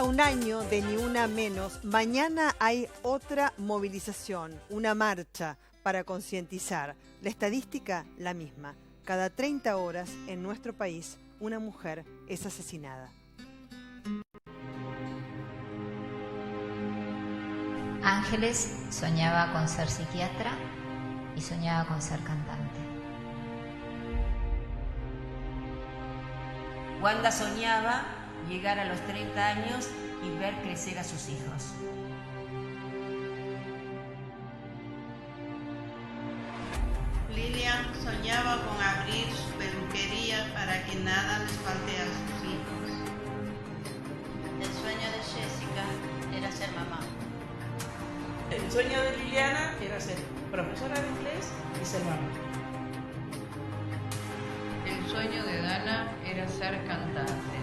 A un año de Ni Una Menos, mañana hay otra movilización, una marcha para concientizar. La estadística, la misma. Cada 30 horas en nuestro país, una mujer es asesinada. Ángeles soñaba con ser psiquiatra y soñaba con ser cantante. Wanda soñaba llegar a los 30 años y ver crecer a sus hijos. Lilian soñaba con abrir su peluquería para que nada les falte a sus hijos. El sueño de Jessica era ser mamá. El sueño de Liliana era ser profesora de inglés y ser mamá. El sueño de Dana era ser cantante.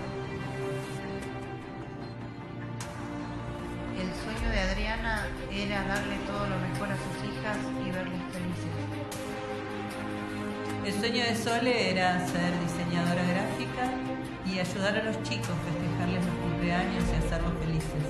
El sueño de Adriana era darle todo lo mejor a sus hijas y verlas felices. El sueño de Sole era ser diseñadora gráfica y ayudar a los chicos, festejarles los cumpleaños y hacerlos felices.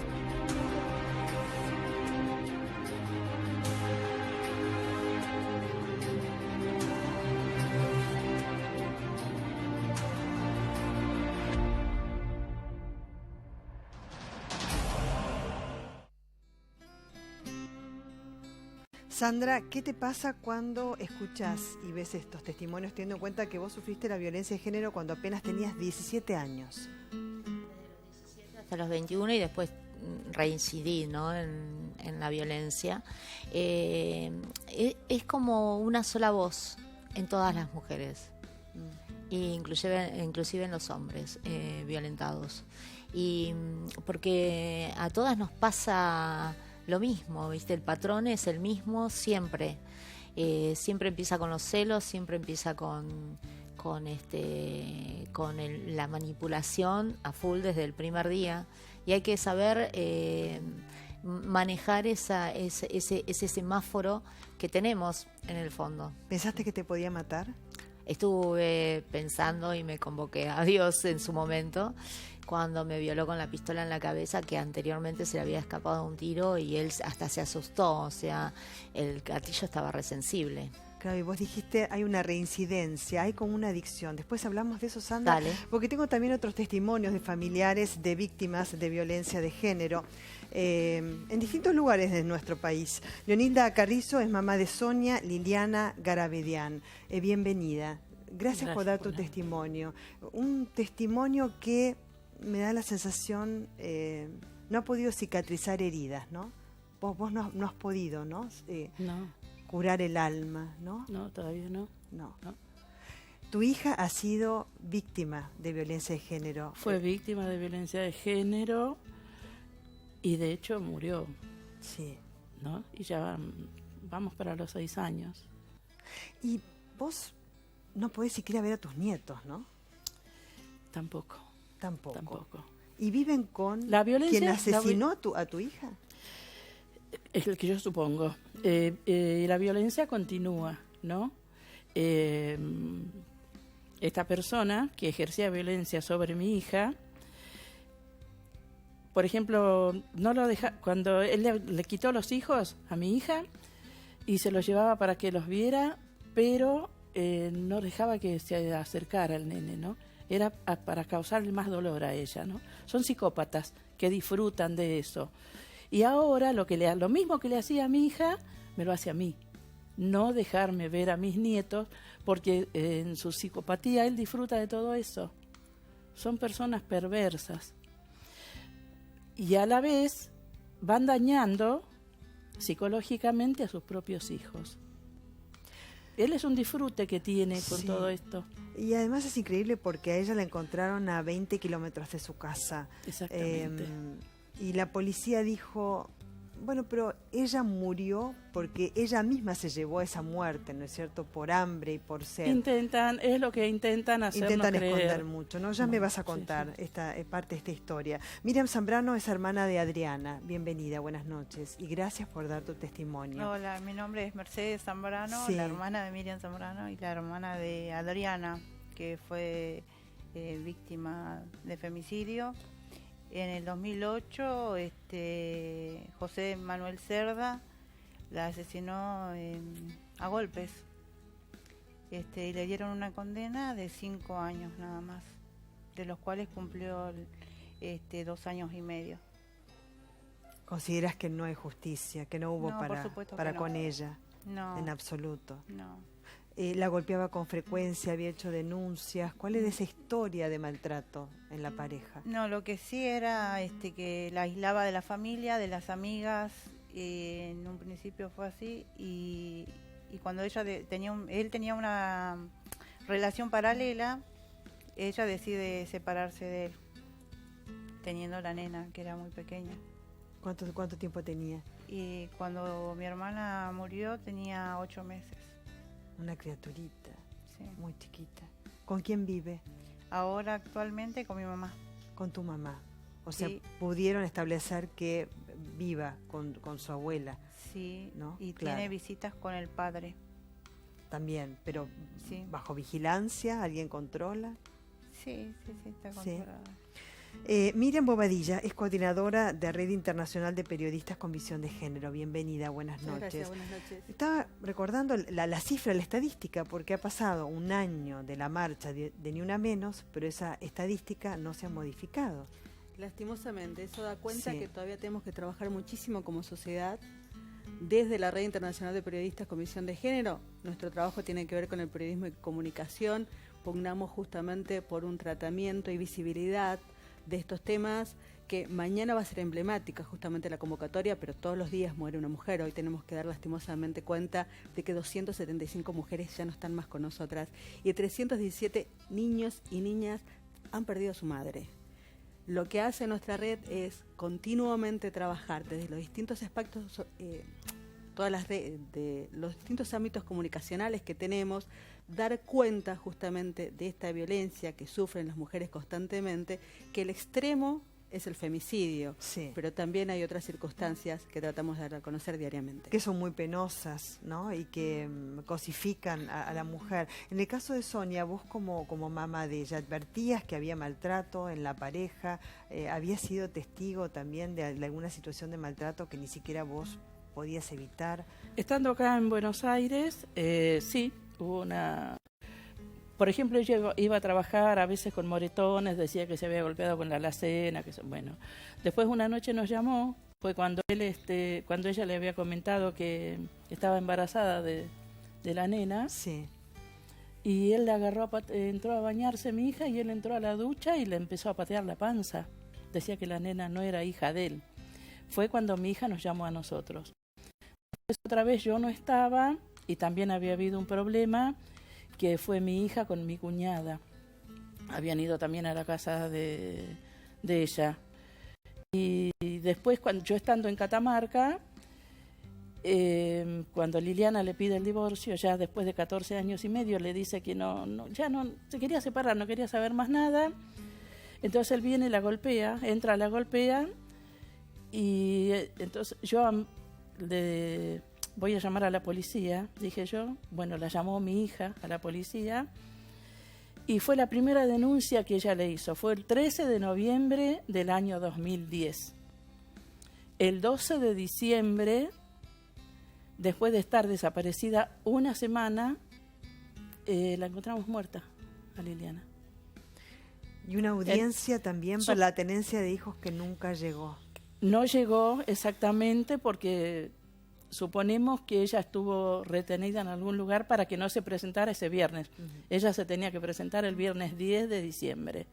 Sandra, ¿qué te pasa cuando escuchas y ves estos testimonios, teniendo en cuenta que vos sufriste la violencia de género cuando apenas tenías 17 años? Desde los 17 hasta los 21 y después reincidí, ¿no?, en la violencia. Es como una sola voz en todas las mujeres, inclusive en los hombres violentados. Y porque a todas nos pasa lo mismo, ¿viste? El patrón es el mismo siempre. Siempre empieza con los celos, siempre empieza con la manipulación a full desde el primer día. Y hay que saber manejar ese semáforo que tenemos en el fondo. ¿Pensaste que te podía matar? Estuve pensando y me convoqué a Dios en su momento, cuando me violó con la pistola en la cabeza, que anteriormente se le había escapado un tiro y él hasta se asustó, o sea, el gatillo estaba resensible. Claro, y vos dijiste, hay una reincidencia, hay como una adicción. Después hablamos de eso, Sandra, Dale. Porque tengo también otros testimonios de familiares de víctimas de violencia de género en distintos lugares de nuestro país. Leonilda Carrizo es mamá de Sonia Liliana Garabedian. Bienvenida. Gracias por dar tu testimonio. Un testimonio que me da la sensación, no ha podido cicatrizar heridas, ¿no? Vos no has podido, ¿no? No. Curar el alma, ¿no? No, todavía no. No. Tu hija ha sido víctima de violencia de género. Fue víctima de violencia de género y de hecho murió. Sí. ¿No? Y ya vamos para los 6 años. Y vos no podés siquiera ver a tus nietos, ¿no? Tampoco. ¿Y viven con la violencia, quien asesinó a tu hija? Es el que yo supongo. La violencia continúa, ¿no? Esta persona que ejercía violencia sobre mi hija, por ejemplo, no lo deja, cuando él le quitó los hijos a mi hija y se los llevaba para que los viera, pero no dejaba que se acercara al nene, ¿no? Era para causarle más dolor a ella, ¿no? Son psicópatas que disfrutan de eso. Y ahora lo mismo que le hacía a mi hija, me lo hace a mí. No dejarme ver a mis nietos, porque en su psicopatía él disfruta de todo eso. Son personas perversas. Y a la vez van dañando psicológicamente a sus propios hijos. Él es un disfrute que tiene con todo esto. Y además es increíble porque a ella la encontraron a 20 kilómetros de su casa. Exactamente. Y la policía dijo, bueno, pero ella murió porque ella misma se llevó esa muerte, ¿no es cierto? Por hambre y por sed. Es lo que intentan hacernos Intentan creer. esconder mucho, ¿no? Ya me vas a contar esta parte de esta historia. Miriam Zambrano es hermana de Adriana. Bienvenida, buenas noches. Y gracias por dar tu testimonio. Hola, mi nombre es Mercedes Zambrano, la hermana de Miriam Zambrano y la hermana de Adriana, que fue víctima de femicidio. En el 2008, José Manuel Cerda la asesinó a golpes. Y le dieron una condena de 5 años nada más, de los cuales cumplió 2 años y medio. ¿Consideras que no hay justicia, que no hubo para con ella? No. En absoluto. No. La golpeaba con frecuencia, había hecho denuncias. ¿Cuál es esa historia de maltrato en la pareja? No, lo que sí era que la aislaba de la familia, de las amigas. En un principio fue así y cuando ella él tenía una relación paralela, ella decide separarse de él, teniendo la nena, que era muy pequeña. ¿Cuánto tiempo tenía? Y cuando mi hermana murió tenía 8 meses. Una criaturita, sí, muy chiquita. ¿Con quién vive? Ahora actualmente con mi mamá. ¿Con tu mamá? O sí. sea, pudieron establecer que viva con su abuela. Sí, ¿no? Y claro. Tiene visitas con el padre. También, pero sí. ¿Bajo vigilancia? ¿Alguien controla? Sí, está controlada. Miriam Bobadilla es coordinadora de Red Internacional de Periodistas con Visión de Género. Bienvenida, buenas noches. Gracias, buenas noches. Estaba recordando la cifra, la estadística, porque ha pasado un año de la marcha de Ni Una Menos, pero esa estadística no se ha modificado. Lastimosamente, eso da cuenta sí. que todavía tenemos que trabajar muchísimo como sociedad. Desde la Red Internacional de Periodistas con Visión de Género, nuestro trabajo tiene que ver con el periodismo y comunicación. Pugnamos justamente por un tratamiento y visibilidad de estos temas, que mañana va a ser emblemática justamente la convocatoria, pero todos los días muere una mujer. Hoy tenemos que dar lastimosamente cuenta de que 275 mujeres ya no están más con nosotras y 317 niños y niñas han perdido a su madre. Lo que hace nuestra red es continuamente trabajar desde los distintos aspectos, todas las de los distintos ámbitos comunicacionales que tenemos, dar cuenta justamente de esta violencia que sufren las mujeres constantemente, que el extremo es el femicidio, sí. Pero también hay otras circunstancias que tratamos de dar a conocer diariamente. Que son muy penosas, ¿no? Y que cosifican a la mujer. En el caso de Sonia, vos como mamá de ella, ¿advertías que había maltrato en la pareja? ¿Habías sido testigo también de alguna situación de maltrato que ni siquiera vos podías evitar? Estando acá en Buenos Aires, sí, hubo una... Por ejemplo, ella iba a trabajar a veces con moretones, decía que se había golpeado con la alacena, bueno. Después una noche nos llamó, fue cuando cuando ella le había comentado que estaba embarazada de la nena. Sí. Y él le agarró, entró a bañarse mi hija y él entró a la ducha y le empezó a patear la panza. Decía que la nena no era hija de él. Fue cuando mi hija nos llamó a nosotros. Después otra vez yo no estaba y también había habido un problema, que fue mi hija con mi cuñada. Habían ido también a la casa de ella. Y después, yo estando en Catamarca, cuando Liliana le pide el divorcio, ya después de 14 años y medio, le dice que ya no se quería separar, no quería saber más nada. Entonces él viene, la golpea, la golpea, y entonces yo voy a llamar a la policía, dije yo. Bueno, la llamó mi hija a la policía y fue la primera denuncia que ella le hizo. Fue el 13 de noviembre del año 2010. El 12 de diciembre, después de estar desaparecida una semana, la encontramos muerta a Liliana. Y una audiencia también para la tenencia de hijos que nunca llegó. No llegó exactamente porque... Suponemos que ella estuvo retenida en algún lugar para que no se presentara ese viernes. Ella se tenía que presentar el viernes 10 de diciembre.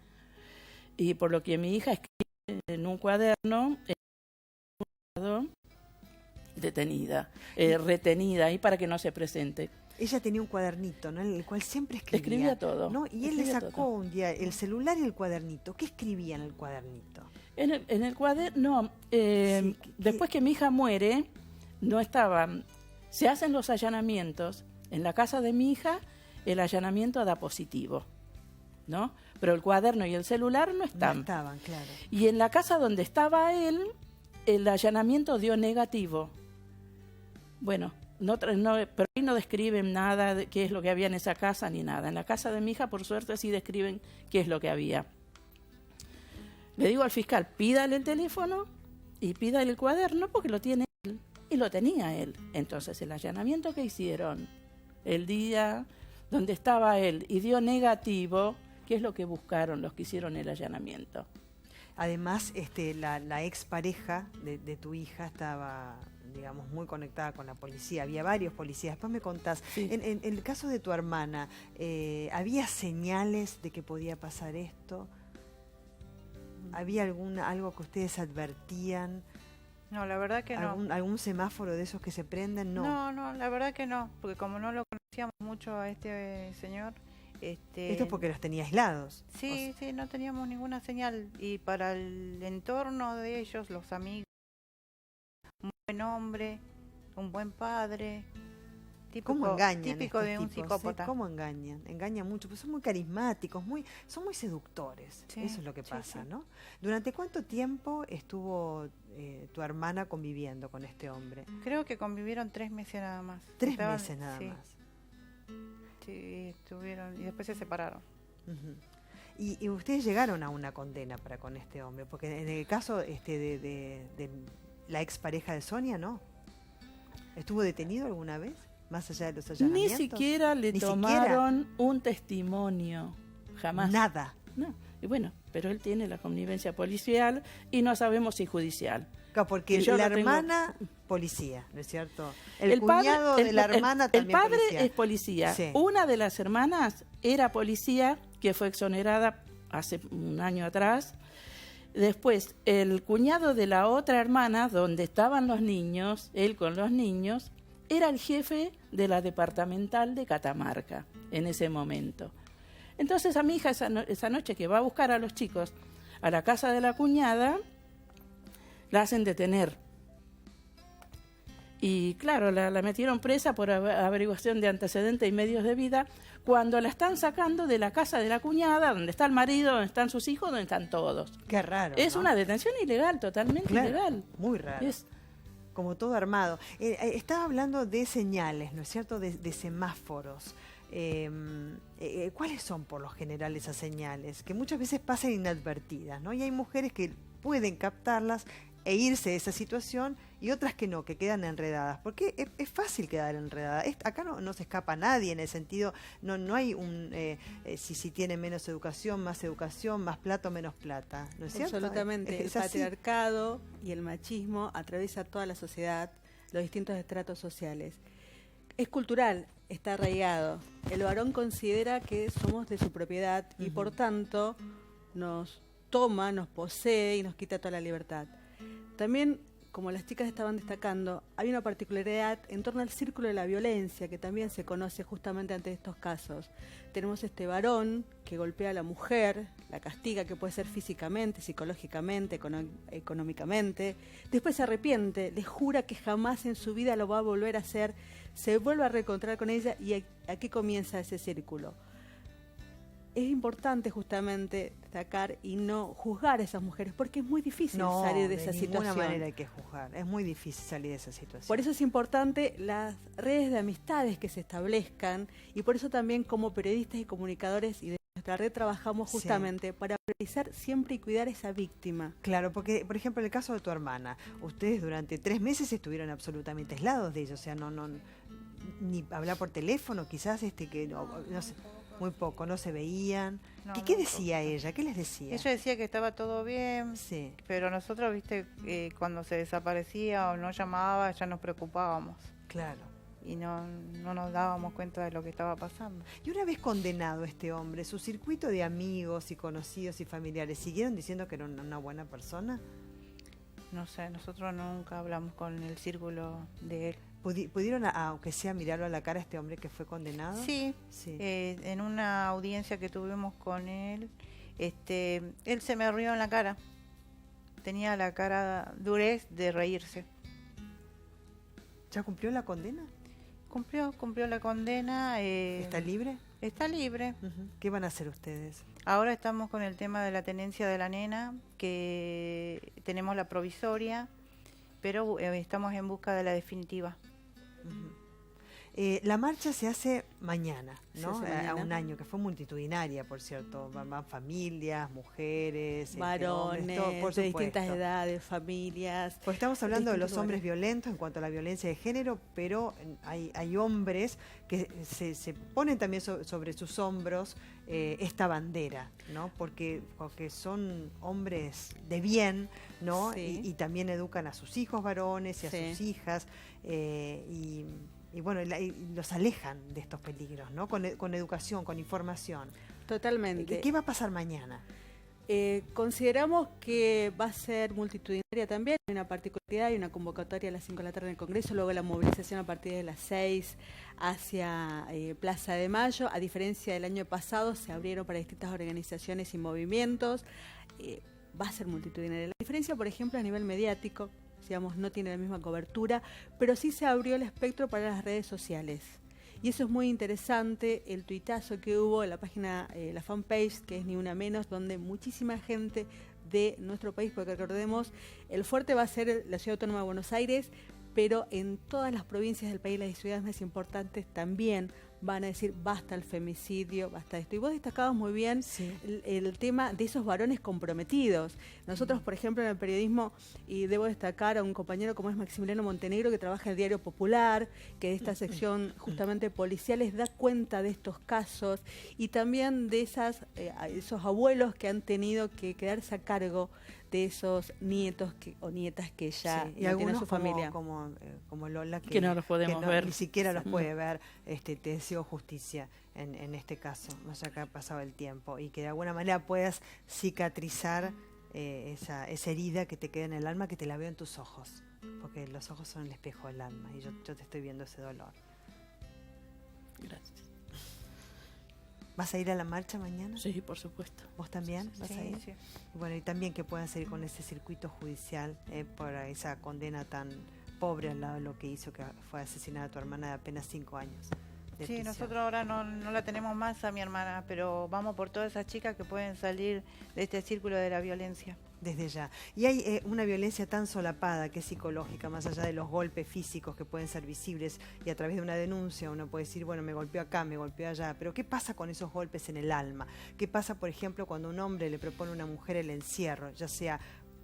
Y por lo que mi hija escribe en un cuaderno, detenida, retenida, ahí para que no se presente. Ella tenía un cuadernito, ¿no? En el cual siempre escribía. Escribía todo. ¿No? Y él le sacó un día el celular y el cuadernito. ¿Qué escribía en el cuadernito? En el cuaderno, después que mi hija muere... No estaba. Se hacen los allanamientos. En la casa de mi hija, el allanamiento da positivo, ¿no? Pero el cuaderno y el celular no estaban. No estaban, claro. Y en la casa donde estaba él, el allanamiento dio negativo. Bueno, pero ahí no describen nada de qué es lo que había en esa casa ni nada. En la casa de mi hija, por suerte, sí describen qué es lo que había. Le digo al fiscal, pídale el teléfono y pídale el cuaderno porque lo tiene él. Y lo tenía él. Entonces el allanamiento que hicieron el día donde estaba él y dio negativo, ¿qué es lo que buscaron los que hicieron el allanamiento? Además, la expareja de tu hija estaba, digamos, muy conectada con la policía. Había varios policías. Después me contás, Sí. en el caso de tu hermana, ¿había señales de que podía pasar esto? ¿Había algo que ustedes advertían? No, la verdad que no. ¿Algún semáforo de esos que se prenden? No. No, la verdad que no, porque como no lo conocíamos mucho a este señor... Esto es porque los tenía aislados. Sí, sí, no teníamos ninguna señal. Y para el entorno de ellos, los amigos, un buen hombre, un buen padre, ¿Cómo engañan típico estos de un tipos, psicópata. ¿Cómo engañan? Engañan mucho, pues son muy carismáticos, son muy seductores. Sí, eso es lo que sí, pasa, sí. ¿no? ¿Durante cuánto tiempo estuvo tu hermana conviviendo con este hombre? Creo que convivieron 3 meses nada más. 3 meses nada sí, más. Sí, estuvieron y después se separaron. Ujú. Y ustedes llegaron a una condena para con este hombre, porque en el caso de la expareja de Sonia, ¿no? ¿Estuvo detenido alguna vez? Más allá de los Ni allanamientos. siquiera le tomaron un testimonio, jamás. Nada. No. Y bueno, pero él tiene la connivencia policial y no sabemos si judicial. Claro, porque Yo la lo tengo- hermana, policía, ¿no es cierto? El cuñado de la hermana el también padre policía. es policía. Sí. Una de las hermanas era policía, que fue exonerada hace un año atrás. Después, el cuñado de la otra hermana, donde estaban los niños, él con los niños, era el jefe de la departamental de Catamarca en ese momento. Entonces a mi hija esa noche que va a buscar a los chicos a la casa de la cuñada, la hacen detener. Y claro, la metieron presa por averiguación de antecedentes y medios de vida, cuando la están sacando de la casa de la cuñada, donde está el marido, donde están sus hijos, donde están todos. Qué raro, Es ¿no? una detención ilegal, totalmente Claro, ilegal. muy raro. Es- Como todo armado. Estaba hablando de señales, ¿no es cierto? De semáforos. ¿Cuáles son por lo general esas señales? Que muchas veces pasan inadvertidas, ¿no? Y hay mujeres que pueden captarlas e irse de esa situación y otras que no, que quedan enredadas. Porque es fácil quedar enredada. Acá no se escapa nadie en el sentido, no hay si tiene menos educación, más plata o menos plata, ¿no es cierto? Absolutamente. El Es así. patriarcado y el machismo atraviesa toda la sociedad, los distintos estratos sociales. Es cultural, está arraigado. El varón considera que somos de su propiedad y por tanto nos toma, nos posee y nos quita toda la libertad. También, como las chicas estaban destacando, hay una particularidad en torno al círculo de la violencia que también se conoce justamente ante estos casos. Tenemos este varón que golpea a la mujer, la castiga, que puede ser físicamente, psicológicamente, económicamente, después se arrepiente, le jura que jamás en su vida lo va a volver a hacer, se vuelve a reencontrar con ella y aquí comienza ese círculo. Es importante justamente destacar y no juzgar a esas mujeres porque es muy difícil salir de esa situación. De ninguna manera hay que juzgar. Es muy difícil salir de esa situación. Por eso es importante las redes de amistades que se establezcan y por eso también como periodistas y comunicadores y de nuestra red trabajamos justamente para priorizar siempre y cuidar a esa víctima. Claro, porque, por ejemplo, en el caso de tu hermana, ustedes durante 3 meses estuvieron absolutamente aislados de ella, o sea, no ni hablar por teléfono, quizás que no sé, muy poco, no se veían. ¿Qué decía ella? ¿Qué les decía? Ella decía que estaba todo bien, sí, pero nosotros, viste, cuando se desaparecía o no llamaba, ya nos preocupábamos. Claro. Y no nos dábamos cuenta de lo que estaba pasando. Y una vez condenado este hombre, ¿su circuito de amigos y conocidos y familiares siguieron diciendo que era una buena persona? No sé, nosotros nunca hablamos con el círculo de él. ¿Pudieron, aunque sea, mirarlo a la cara a este hombre que fue condenado? Sí. En una audiencia que tuvimos con él, él se me rió en la cara. Tenía la cara durez de reírse. ¿Ya cumplió la condena? Cumplió la condena. ¿Está libre? Está libre. ¿Qué van a hacer ustedes? Ahora estamos con el tema de la tenencia de la nena, que tenemos la provisoria, pero estamos en busca de la definitiva. La marcha se hace mañana, ¿no? Se hace mañana. A un año, que fue multitudinaria, por cierto. Van familias, mujeres, varones, hombres, todo, por de supuesto. distintas edades, familias. Pues estamos hablando de los distintos hombres lugares. violentos en cuanto a la violencia de género, pero hay hombres que se ponen también sobre sus hombros esta bandera, ¿no? Porque son hombres de bien, ¿no? Sí. Y también educan a sus hijos varones y a Sí. sus hijas, y bueno, y los alejan de estos peligros, ¿no? Con educación, con información. Totalmente. ¿Qué va a pasar mañana? Consideramos que va a ser multitudinaria también. Hay una particularidad, hay una convocatoria a las 5 de la tarde en el Congreso, luego la movilización a partir de las 6 hacia Plaza de Mayo. A diferencia del año pasado, se abrieron para distintas organizaciones y movimientos. Va a ser multitudinaria. La diferencia, por ejemplo, a nivel mediático, digamos, no tiene la misma cobertura, pero sí se abrió el espectro para las redes sociales. Y eso es muy interesante, el tuitazo que hubo en la página, la fanpage, que es Ni Una Menos, donde muchísima gente de nuestro país, porque recordemos, el fuerte va a ser la Ciudad Autónoma de Buenos Aires, pero en todas las provincias del país, las ciudades más importantes también van a decir basta el femicidio, basta esto. Y vos destacabas muy bien el tema de esos varones comprometidos. Nosotros, por ejemplo, en el periodismo, y debo destacar a un compañero como es Maximiliano Montenegro, que trabaja en el Diario Popular, que de esta sección justamente policial les da cuenta de estos casos y también de esos abuelos que han tenido que quedarse a cargo de esos nietos o nietas que ya y no tienen algunos su familia. como Lola, que no los podemos ver. Ni siquiera los puede ver. Te deseo justicia en este caso, más allá que ha pasado el tiempo, y que de alguna manera puedas cicatrizar esa herida que te queda en el alma, que te la veo en tus ojos, porque los ojos son el espejo del alma, y yo te estoy viendo ese dolor. Gracias. ¿Vas a ir a la marcha mañana? Sí, por supuesto. ¿Vos también vas a ir? Sí. Bueno, y también que puedan seguir con ese circuito judicial por esa condena tan pobre al lado de lo que hizo, que fue asesinada tu hermana de apenas 5 años. Sí, prisión. nosotros ahora no la tenemos más a mi hermana, pero vamos por todas esas chicas que pueden salir de este círculo de la violencia. Desde ya. Y hay una violencia tan solapada que es psicológica, más allá de los golpes físicos que pueden ser visibles, y a través de una denuncia uno puede decir, bueno, me golpeó acá, me golpeó allá, pero ¿qué pasa con esos golpes en el alma? ¿Qué pasa, por ejemplo, cuando un hombre le propone a una mujer el encierro, ya sea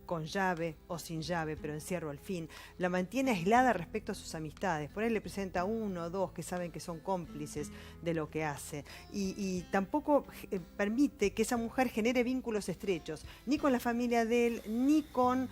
con llave o sin llave, pero encierro al fin? La mantiene aislada respecto a sus amistades. Por ahí le presenta 1 o 2 que saben que son cómplices de lo que hace. Y tampoco permite que esa mujer genere vínculos estrechos, ni con la familia de él, ni con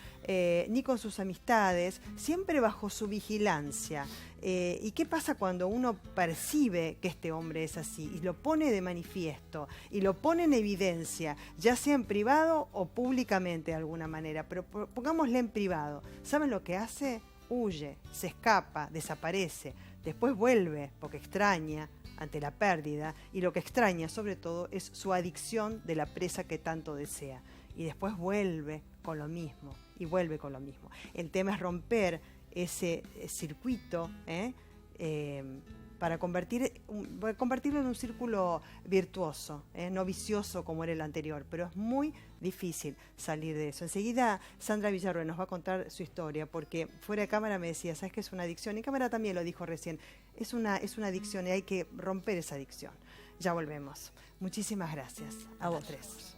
sus amistades, siempre bajo su vigilancia. ¿Y qué pasa cuando uno percibe que este hombre es así y lo pone de manifiesto y lo pone en evidencia, ya sea en privado o públicamente de alguna manera? Pero pongámosle en privado. ¿Saben lo que hace? Huye, se escapa, desaparece, después vuelve porque extraña ante la pérdida, y lo que extraña sobre todo es su adicción de la presa que tanto desea, y después vuelve con lo mismo y vuelve con lo mismo. El tema es romper ese circuito para convertirlo en un círculo virtuoso, no vicioso como era el anterior, pero es muy difícil salir de eso. Enseguida Sandra Villarroel nos va a contar su historia, porque fuera de cámara me decía, ¿sabes qué es una adicción? Y en cámara también lo dijo recién, es una adicción y hay que romper esa adicción. Ya volvemos. Muchísimas gracias a vos tres.